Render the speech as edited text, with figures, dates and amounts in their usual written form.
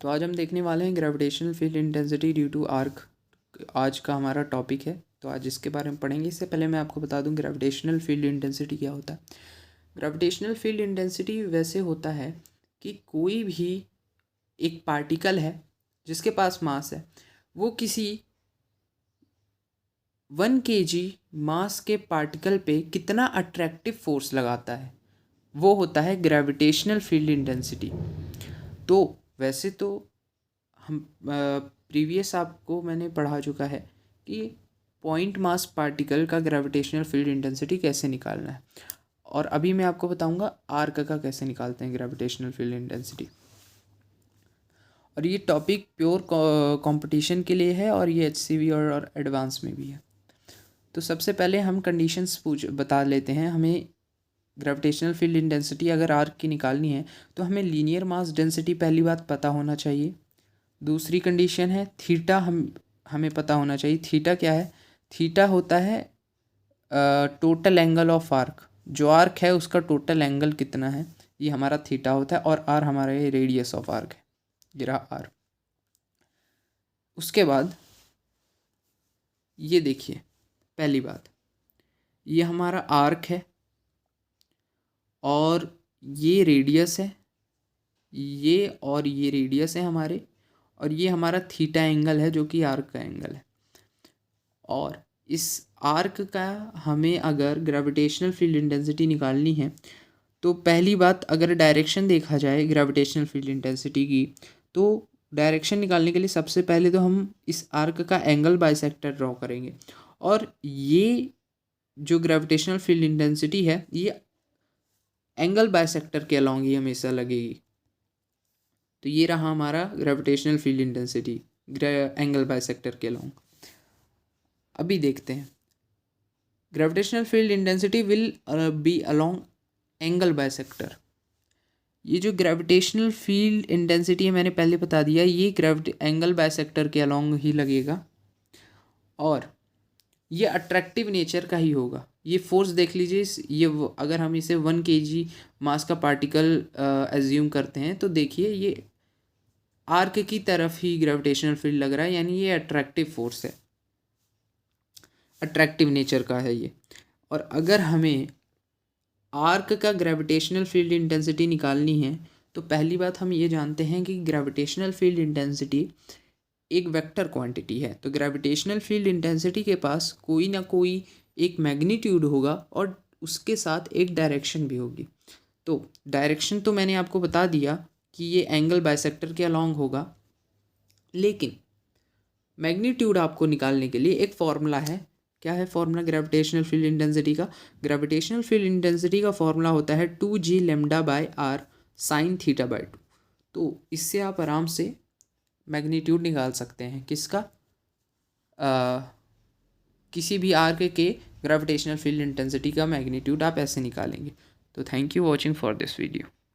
तो आज हम देखने वाले हैं gravitational field intensity due to arc. आज का हमारा टॉपिक है, तो आज इसके बारे में पढ़ेंगे। इससे पहले मैं आपको बता दूं ग्रेविटेशनल फील्ड इंटेंसिटी क्या होता है। ग्रेविटेशनल फील्ड इंटेंसिटी वैसे होता है कि कोई भी एक पार्टिकल है जिसके पास मास है, वो किसी 1 kg मास के पार्टिकल पे कितना अट्रैक्टिव फोर्स लगाता है, वो होता है ग्रेविटेशनल फील्ड इंटेंसिटी। तो वैसे तो हम प्रीवियस आपको मैंने पढ़ा चुका है कि पॉइंट मास पार्टिकल का ग्रेविटेशनल फील्ड इंटेंसिटी कैसे निकालना है, और अभी मैं आपको बताऊंगा आर्क का कैसे निकालते हैं ग्रेविटेशनल फील्ड इंटेंसिटी। और ये टॉपिक प्योर कंपटीशन के लिए है और ये HCV और एडवांस में भी है। तो सबसे पहले हम कंडीशंस बता लेते हैं। हमें ग्रेविटेशनल फील्ड इंटेंसिटी अगर आर्क की निकालनी है तो हमें लीनियर मास डेंसिटी पहली बात पता होना चाहिए। दूसरी कंडीशन है थीटा, हमें पता होना चाहिए। थीटा क्या है? थीटा होता है टोटल एंगल ऑफ आर्क। जो आर्क है उसका टोटल एंगल कितना है, ये हमारा थीटा होता है। और आर हमारा ये रेडियस ऑफ आर्क है, ये रहा आर। उसके बाद ये देखिए, पहली बात ये हमारा आर्क है और ये रेडियस है, ये और ये रेडियस है हमारे, और ये हमारा थीटा एंगल है जो कि आर्क का एंगल है। और इस आर्क का हमें अगर ग्रेविटेशनल फील्ड इंटेंसिटी निकालनी है तो पहली बात, अगर डायरेक्शन देखा जाए ग्रेविटेशनल फील्ड इंटेंसिटी की, तो डायरेक्शन निकालने के लिए सबसे पहले तो हम इस आर्क का एंगल बाइसेक्टर ड्रॉ करेंगे। और ये जो ग्रेविटेशनल फील्ड इंटेंसिटी है ये एंगल बाइसेक्टर के अलॉन्ग ही हमेशा लगेगी। तो ये रहा हमारा gravitational field intensity angle bisector के अलॉन्ग। अभी देखते हैं gravitational field intensity will be along angle bisector. ये जो ग्रेविटेशनल फील्ड इंटेंसिटी है मैंने पहले बता दिया, ये एंगल बाइसेक्टर के अलॉन्ग ही लगेगा और ये अट्रैक्टिव नेचर का ही होगा। ये फोर्स देख लीजिए, ये अगर हम इसे 1 kg मास का पार्टिकल एज्यूम करते हैं तो देखिए ये आर्क की तरफ ही ग्रेविटेशनल फील्ड लग रहा है, यानी ये अट्रैक्टिव फोर्स है, अट्रैक्टिव नेचर का है ये। और अगर हमें आर्क का ग्रेविटेशनल फील्ड इंटेंसिटी निकालनी है तो पहली बात हम ये जानते हैं कि ग्रेविटेशनल फील्ड इंटेंसिटी एक वेक्टर क्वांटिटी है। तो ग्रेविटेशनल फील्ड इंटेंसिटी के पास कोई ना कोई एक मैग्नीट्यूड होगा और उसके साथ एक डायरेक्शन भी होगी। तो डायरेक्शन तो मैंने आपको बता दिया कि ये एंगल बाइसेक्टर के अलॉन्ग होगा, लेकिन मैग्नीट्यूड आपको निकालने के लिए एक फॉर्मूला है। क्या है फॉर्मूला ग्रेविटेशनल फील्ड इंटेंसिटी का? ग्रेविटेशनल फील्ड इंटेंसिटी का फॉर्मूला होता है 2g lambda by R sine theta by 2। तो इससे आप आराम से मैग्नीट्यूड निकाल सकते हैं किसका, किसी भी आर्क के ग्रेविटेशनल फील्ड इंटेंसिटी का मैग्नीट्यूड आप ऐसे निकालेंगे। तो thank you watching for this video.